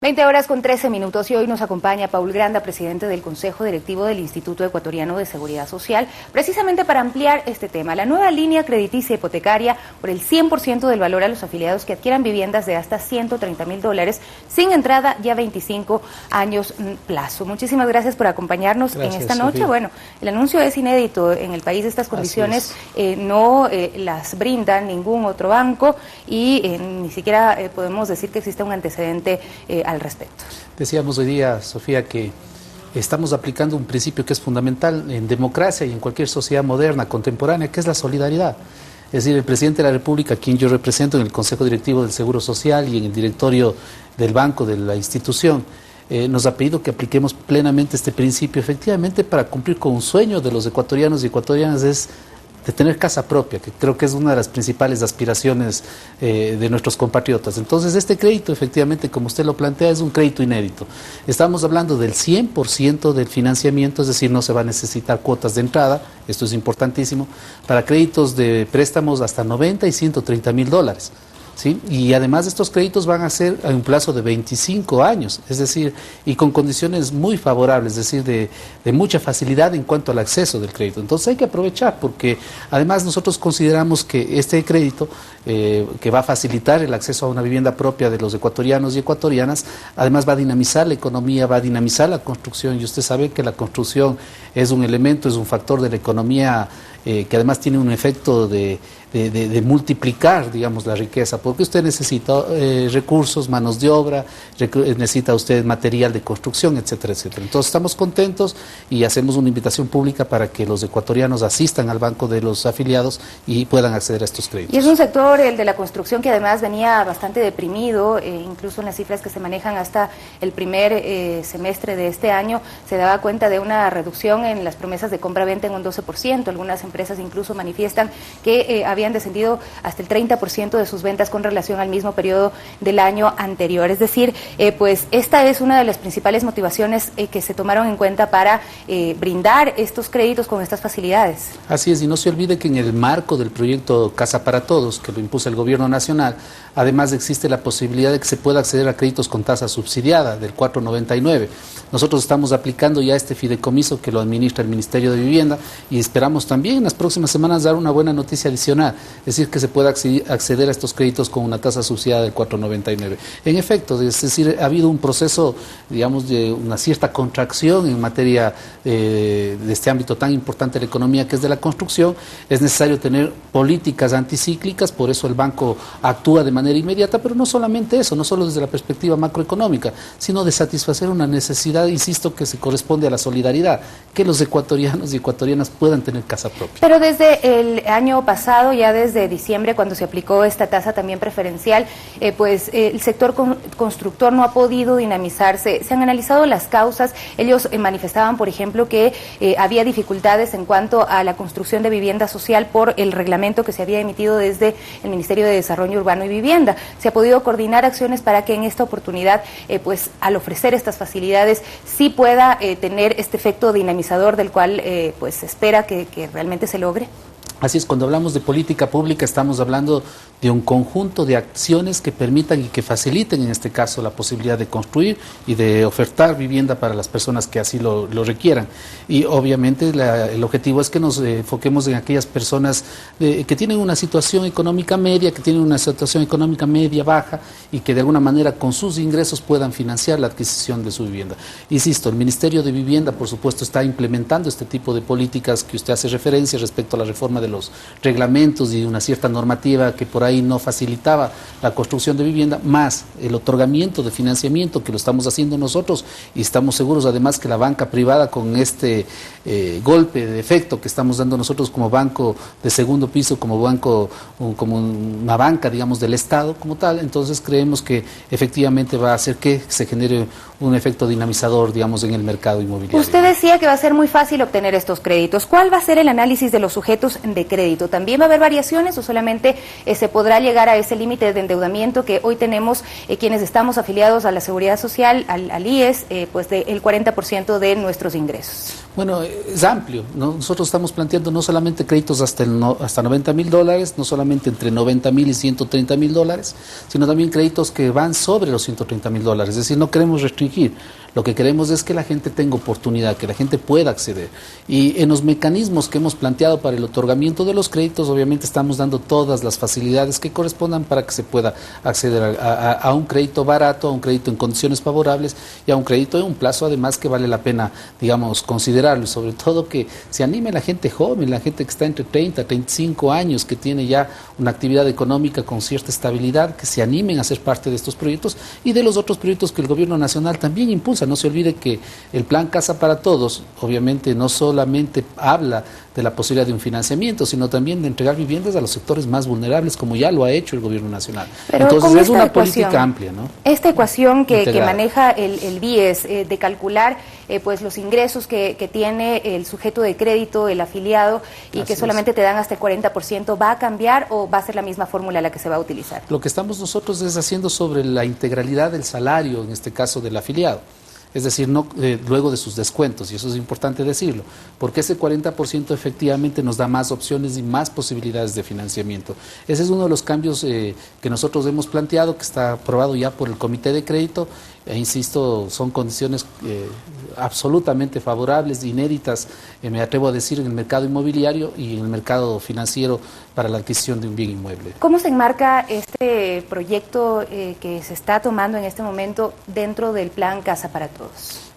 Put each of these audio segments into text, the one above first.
20:13 y hoy nos acompaña Paul Granda, presidente del Consejo Directivo del Instituto Ecuatoriano de Seguridad Social, precisamente para ampliar este tema, la nueva línea crediticia hipotecaria por el 100% del valor a los afiliados que adquieran viviendas de hasta $130.000 sin entrada y a 25 años plazo. Muchísimas gracias por acompañarnos en esta noche. Sofía. Bueno, el anuncio es inédito en el país, estas condiciones no las brinda ningún otro banco y ni siquiera podemos decir que existe un antecedente al respecto. Decíamos hoy día, Sofía, que estamos aplicando un principio que es fundamental en democracia y en cualquier sociedad moderna, contemporánea, que es la solidaridad. Es decir, el presidente de la República, a quien yo represento en el Consejo Directivo del Seguro Social y en el directorio del banco, de la institución, nos ha pedido que apliquemos plenamente este principio, efectivamente, para cumplir con un sueño de los ecuatorianos y ecuatorianas, es de tener casa propia, que creo que es una de las principales aspiraciones de nuestros compatriotas. Entonces, este crédito, efectivamente, como usted lo plantea, es un crédito inédito. Estamos hablando del 100% del financiamiento, es decir, no se va a necesitar cuotas de entrada, esto es importantísimo, para créditos de préstamos hasta 90 y $130.000. ¿Sí? Y además estos créditos van a ser a un plazo de 25 años, es decir, y con condiciones muy favorables, es decir, de mucha facilidad en cuanto al acceso del crédito. Entonces hay que aprovechar, porque además nosotros consideramos que este crédito, que va a facilitar el acceso a una vivienda propia de los ecuatorianos y ecuatorianas, además va a dinamizar la economía, va a dinamizar la construcción, y usted sabe que la construcción es un elemento, es un factor de la economía que además tiene un efecto de multiplicar, digamos, la riqueza, porque usted necesita recursos, manos de obra, necesita usted material de construcción, etcétera, etcétera. Entonces estamos contentos y hacemos una invitación pública para que los ecuatorianos asistan al banco de los afiliados y puedan acceder a estos créditos. Y es un sector, el de la construcción, que además venía bastante deprimido, incluso en las cifras que se manejan hasta el primer semestre de este año, se daba cuenta de una reducción en las promesas de compra-venta en un 12%, algunas empresas incluso manifiestan que habían descendido hasta el 30% de sus ventas con relación al mismo periodo del año anterior. Es decir, pues esta es una de las principales motivaciones que se tomaron en cuenta para brindar estos créditos con estas facilidades. Así es, y no se olvide que en el marco del proyecto Casa para Todos, que lo impulsa el Gobierno Nacional, además existe la posibilidad de que se pueda acceder a créditos con tasa subsidiada del 4.99. Nosotros estamos aplicando ya este fideicomiso que lo administra el Ministerio de Vivienda y esperamos también en las próximas semanas dar una buena noticia adicional, es decir, que se pueda acceder a estos créditos con una tasa subsidiada del 4.99. En efecto, es decir, ha habido un proceso, digamos, de una cierta contracción en materia de este ámbito tan importante de la economía que es de la construcción. Es necesario tener políticas anticíclicas, por eso el banco actúa de manera inmediata, pero no solamente eso, no solo desde la perspectiva macroeconómica, sino de satisfacer una necesidad, insisto, que se corresponde a la solidaridad, que los ecuatorianos y ecuatorianas puedan tener casa propia. Pero desde el año pasado, ya desde diciembre, cuando se aplicó esta tasa también preferencial, pues el sector constructor no ha podido dinamizarse. Se han analizado las causas. Ellos manifestaban, por ejemplo, que había dificultades en cuanto a la construcción de vivienda social por el reglamento que se había emitido desde el Ministerio de Desarrollo Urbano y Vivienda. Se ha podido coordinar acciones para que en esta oportunidad, pues al ofrecer estas facilidades, sí pueda tener este efecto dinamizador del cual pues se espera que realmente se logre. Así es, cuando hablamos de política pública estamos hablando de un conjunto de acciones que permitan y que faciliten en este caso la posibilidad de construir y de ofertar vivienda para las personas que así lo requieran. Y obviamente el objetivo es que nos enfoquemos en aquellas personas que tienen una situación económica media, que tienen una situación económica media baja y que de alguna manera con sus ingresos puedan financiar la adquisición de su vivienda. Insisto, el Ministerio de Vivienda por supuesto está implementando este tipo de políticas que usted hace referencia respecto a la reforma de los reglamentos y una cierta normativa que por ahí no facilitaba la construcción de vivienda, más el otorgamiento de financiamiento que lo estamos haciendo nosotros y estamos seguros además que la banca privada con este golpe de efecto que estamos dando nosotros como banco de segundo piso, como banco, como una banca digamos del Estado como tal, entonces creemos que efectivamente va a hacer que se genere un efecto dinamizador digamos en el mercado inmobiliario. Usted decía que va a ser muy fácil obtener estos créditos. ¿Cuál va a ser el análisis de los sujetos de crédito? ¿También va a haber variaciones o solamente se podrá llegar a ese límite de endeudamiento que hoy tenemos quienes estamos afiliados a la Seguridad Social, al IES, pues del 40% de nuestros ingresos? Bueno, es amplio, ¿no? Nosotros estamos planteando no solamente créditos hasta $90.000, no solamente entre $90.000 y $130.000, sino también créditos que van sobre los $130.000. Es decir, no queremos restringir. Lo que queremos es que la gente tenga oportunidad, que la gente pueda acceder. Y en los mecanismos que hemos planteado para el otorgamiento de los créditos, obviamente estamos dando todas las facilidades que correspondan para que se pueda acceder a un crédito barato, a un crédito en condiciones favorables y a un crédito en un plazo además que vale la pena, digamos, considerarlo. Y sobre todo que se anime la gente joven, la gente que está entre 30 y 35 años, que tiene ya una actividad económica con cierta estabilidad, que se animen a ser parte de estos proyectos y de los otros proyectos que el gobierno nacional también impulsa. No se olvide que el plan Casa para Todos, obviamente, no solamente habla de la posibilidad de un financiamiento, sino también de entregar viviendas a los sectores más vulnerables, como ya lo ha hecho el gobierno nacional. Pero entonces es una política amplia, ¿no? Esta ecuación que maneja el BIES, de calcular pues los ingresos que tiene el sujeto de crédito, el afiliado, y que solamente te dan hasta el 40%, ¿va a cambiar o va a ser la misma fórmula la que se va a utilizar? Lo que estamos nosotros es haciendo sobre la integralidad del salario, en este caso del afiliado. Es decir, no luego de sus descuentos, y eso es importante decirlo, porque ese 40% efectivamente nos da más opciones y más posibilidades de financiamiento. Ese es uno de los cambios que nosotros hemos planteado, que está aprobado ya por el Comité de Crédito, e insisto, son condiciones absolutamente favorables, inéditas, me atrevo a decir, en el mercado inmobiliario y en el mercado financiero para la adquisición de un bien inmueble. ¿Cómo se enmarca este proyecto que se está tomando en este momento dentro del plan Casa para Todos?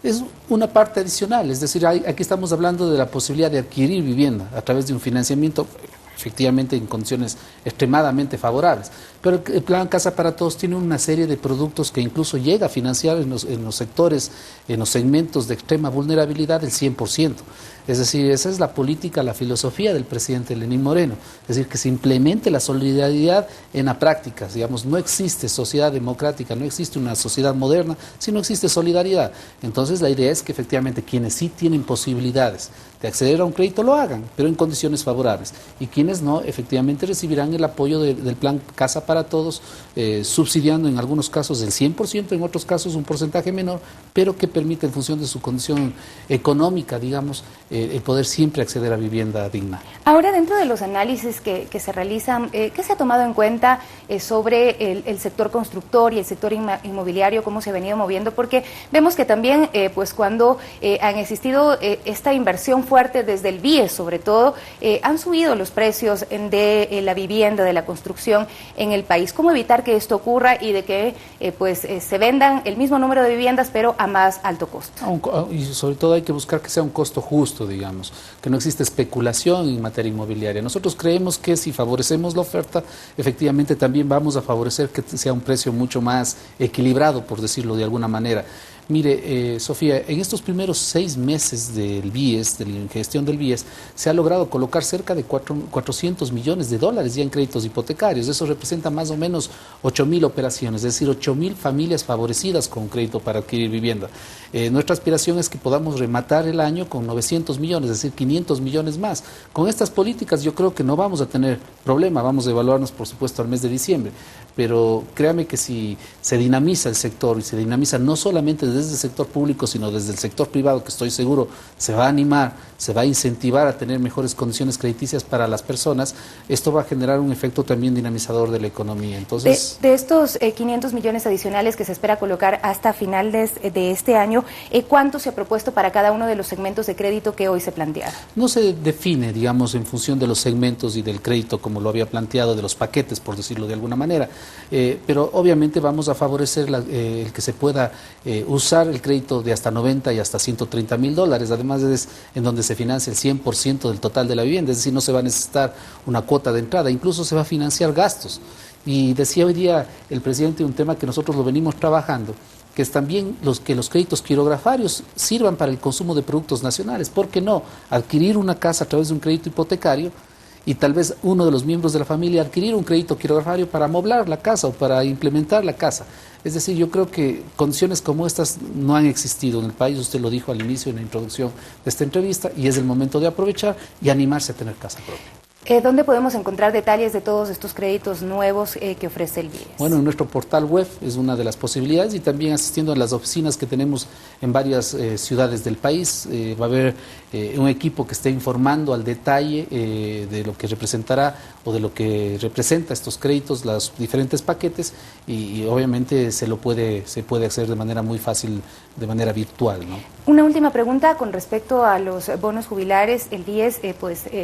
Es una parte adicional, es decir, aquí estamos hablando de la posibilidad de adquirir vivienda a través de un financiamiento efectivamente en condiciones extremadamente favorables. Pero el plan Casa para Todos tiene una serie de productos que incluso llega a financiar en los sectores, en los segmentos de extrema vulnerabilidad el 100%. Es decir, esa es la política, la filosofía del presidente Lenín Moreno. Es decir, que se implemente la solidaridad en la práctica. Digamos, no existe sociedad democrática, no existe una sociedad moderna si no existe solidaridad. Entonces la idea es que efectivamente quienes sí tienen posibilidades de acceder a un crédito lo hagan, pero en condiciones favorables. Y quienes no, efectivamente recibirán el apoyo del plan Casa para Todos, subsidiando en algunos casos el 100%, en otros casos un porcentaje menor, pero que permite en función de su condición económica, digamos, el poder siempre acceder a vivienda digna. Ahora, dentro de los análisis que se realizan, ¿qué se ha tomado en cuenta sobre el sector constructor y el sector inmobiliario, cómo se ha venido moviendo? Porque vemos que también, pues cuando han existido esta inversión fuerte desde el BIES, sobre todo, han subido los precios de la vivienda, de la construcción en el país. ¿Cómo evitar que esto ocurra y de que se vendan el mismo número de viviendas, pero a más alto costo? Y sobre todo hay que buscar que sea un costo justo, digamos, que no existe especulación en materia inmobiliaria. Nosotros creemos que si favorecemos la oferta, efectivamente también vamos a favorecer que sea un precio mucho más equilibrado, por decirlo de alguna manera. Mire, Sofía, en estos primeros 6 meses del BIES, de la gestión del BIES, se ha logrado colocar cerca de $400 millones ya en créditos hipotecarios. Eso representa más o menos 8.000 operaciones, es decir, 8.000 familias favorecidas con crédito para adquirir vivienda. Nuestra aspiración es que podamos rematar el año con 900 millones, es decir, 500 millones más. Con estas políticas yo creo que no vamos a tener problema, vamos a evaluarnos por supuesto al mes de diciembre, pero créame que si se dinamiza el sector y se dinamiza no solamente desde el sector público, sino desde el sector privado, que estoy seguro se va a animar, se va a incentivar a tener mejores condiciones crediticias para las personas, esto va a generar un efecto también dinamizador de la economía. Entonces, de estos 500 millones adicionales que se espera colocar hasta finales de este año, ¿cuánto se ha propuesto para cada uno de los segmentos de crédito que hoy se plantearon? No se define, digamos, en función de los segmentos y del crédito como lo había planteado, de los paquetes, por decirlo de alguna manera, pero obviamente vamos a favorecer el que se pueda usar el crédito de hasta 90 y hasta $130.000, además es en donde se financia el 100% del total de la vivienda, es decir, no se va a necesitar una cuota de entrada, incluso se va a financiar gastos. Y decía hoy día el presidente un tema que nosotros lo venimos trabajando, que es también que los créditos quirografarios sirvan para el consumo de productos nacionales. ¿Por qué no? Adquirir una casa a través de un crédito hipotecario y tal vez uno de los miembros de la familia adquirir un crédito quirografario para amoblar la casa o para implementar la casa. Es decir, yo creo que condiciones como estas no han existido en el país, usted lo dijo al inicio en la introducción de esta entrevista, y es el momento de aprovechar y animarse a tener casa propia. ¿Dónde podemos encontrar detalles de todos estos créditos nuevos que ofrece el BIES? Bueno, en nuestro portal web es una de las posibilidades y también asistiendo a las oficinas que tenemos en varias ciudades del país. Va a haber un equipo que esté informando al detalle de lo que representará o de lo que representa estos créditos, los diferentes paquetes y obviamente se puede hacer de manera muy fácil, de manera virtual, ¿no? Una última pregunta con respecto a los bonos jubilares. El BIES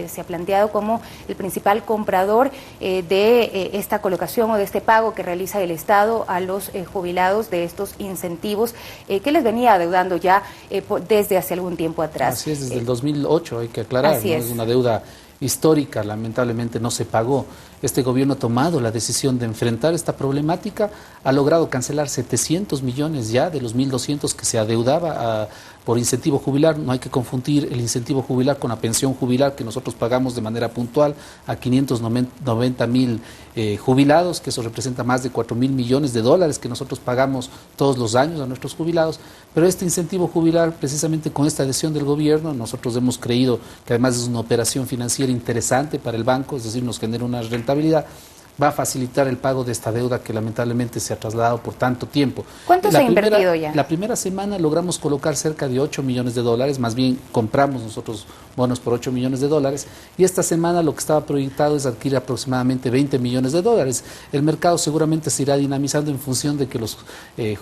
se ha planteado como el principal comprador de esta colocación o de este pago que realiza el Estado a los jubilados de estos incentivos que les venía adeudando ya desde hace algún tiempo atrás. Así es, desde el 2008 hay que aclarar, ¿no? Es una deuda histórica, lamentablemente no se pagó. Este gobierno ha tomado la decisión de enfrentar esta problemática, ha logrado cancelar 700 millones ya de los 1.200 que se adeudaba por incentivo jubilar. No hay que confundir el incentivo jubilar con la pensión jubilar que nosotros pagamos de manera puntual a 590.000 jubilados, que eso representa más de 4.000 millones de dólares que nosotros pagamos todos los años a nuestros jubilados. Pero este incentivo jubilar, precisamente con esta decisión del gobierno, nosotros hemos creído que además es una operación financiera interesante para el banco, es decir, nos genera una rentabilidad, va a facilitar el pago de esta deuda que lamentablemente se ha trasladado por tanto tiempo. ¿Cuánto se ha invertido ya? La primera semana logramos colocar cerca de 8 millones de dólares, más bien compramos nosotros bonos por 8 millones de dólares, y esta semana lo que estaba proyectado es adquirir aproximadamente 20 millones de dólares. El mercado seguramente se irá dinamizando en función de que los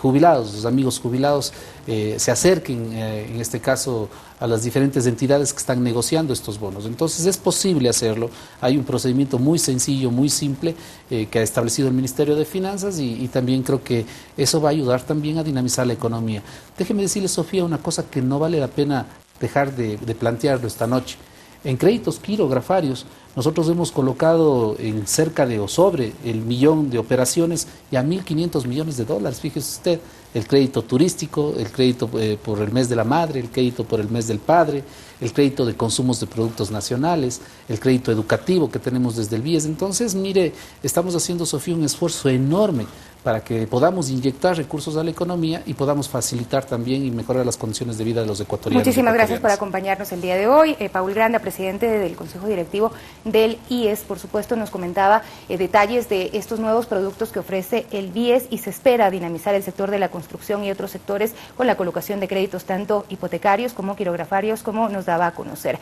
jubilados, los amigos jubilados, se acerquen, en este caso, a las diferentes entidades que están negociando estos bonos. Entonces es posible hacerlo, hay un procedimiento muy sencillo, muy simple, que ha establecido el Ministerio de Finanzas y también creo que eso va a ayudar también a dinamizar la economía. Déjeme decirle, Sofía, una cosa que no vale la pena dejar de plantearlo esta noche. En créditos quirografarios, nosotros hemos colocado en cerca de o sobre el 1.000.000 de operaciones y a 1.500 millones de dólares, fíjese usted, el crédito turístico, el crédito por el mes de la madre, el crédito por el mes del padre, el crédito de consumos de productos nacionales, el crédito educativo que tenemos desde el BIES. Entonces, mire, estamos haciendo, Sofía, un esfuerzo enorme para que podamos inyectar recursos a la economía y podamos facilitar también y mejorar las condiciones de vida de los ecuatorianos. Muchísimas gracias por acompañarnos el día de hoy. Paul Granda, presidente del Consejo Directivo del IES, por supuesto, nos comentaba detalles de estos nuevos productos que ofrece el BIES y se espera dinamizar el sector de la construcción y otros sectores con la colocación de créditos tanto hipotecarios como quirografarios, como nos daba a conocer.